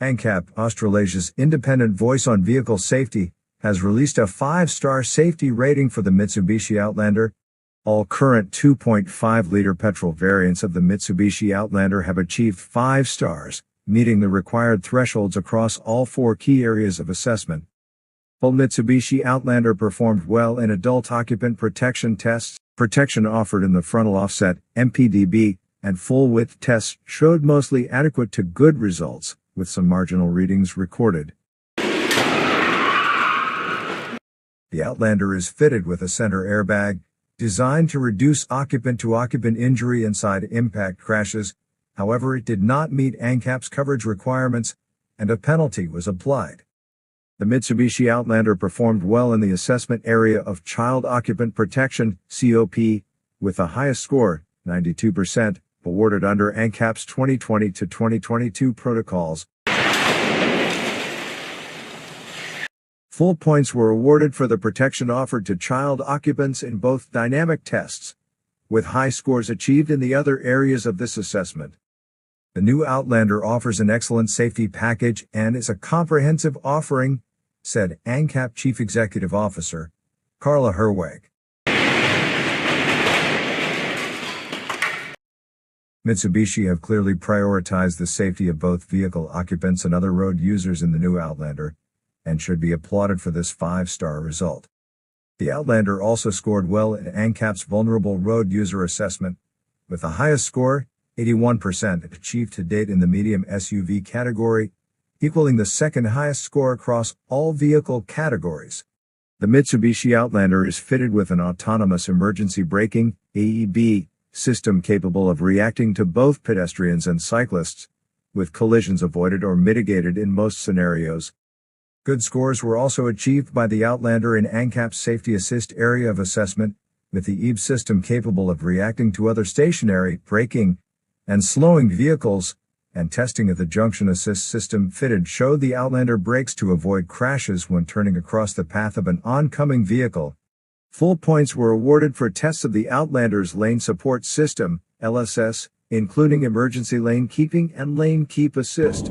ANCAP, Australasia's independent voice on vehicle safety, has released a 5-star safety rating for the Mitsubishi Outlander. All current 2.5-liter petrol variants of the Mitsubishi Outlander have achieved 5 stars, meeting the required thresholds across all 4 key areas of assessment. Full Mitsubishi Outlander performed well in adult occupant protection tests. Protection offered in the frontal offset, MPDB, and full width tests showed mostly adequate to good results, with some marginal readings recorded. The Outlander is fitted with a center airbag, designed to reduce occupant-to-occupant injury inside impact crashes. However, it did not meet ANCAP's coverage requirements, and a penalty was applied. The Mitsubishi Outlander performed well in the assessment area of Child Occupant Protection, COP, with the highest score, 92%, awarded under ANCAP's 2020 to 2022 protocols. Full points were awarded for the protection offered to child occupants in both dynamic tests, with high scores achieved in the other areas of this assessment. The new Outlander offers an excellent safety package and is a comprehensive offering, said ANCAP Chief Executive Officer, Carla Herweg. Mitsubishi have clearly prioritized the safety of both vehicle occupants and other road users in the new Outlander, and should be applauded for this 5-star result. The Outlander also scored well in ANCAP's Vulnerable Road User Assessment, with the highest score, 81%, achieved to date in the medium SUV category, equaling the second highest score across all vehicle categories. The Mitsubishi Outlander is fitted with an autonomous emergency braking, AEB, system capable of reacting to both pedestrians and cyclists, with collisions avoided or mitigated in most scenarios. Good scores were also achieved by the Outlander in ANCAP's Safety Assist area of assessment, with the AEB system capable of reacting to other stationary, braking, and slowing vehicles, and testing of the junction assist system fitted showed the Outlander brakes to avoid crashes when turning across the path of an oncoming vehicle. Full points were awarded for tests of the Outlander's lane support system, LSS, including emergency lane keeping and lane keep assist.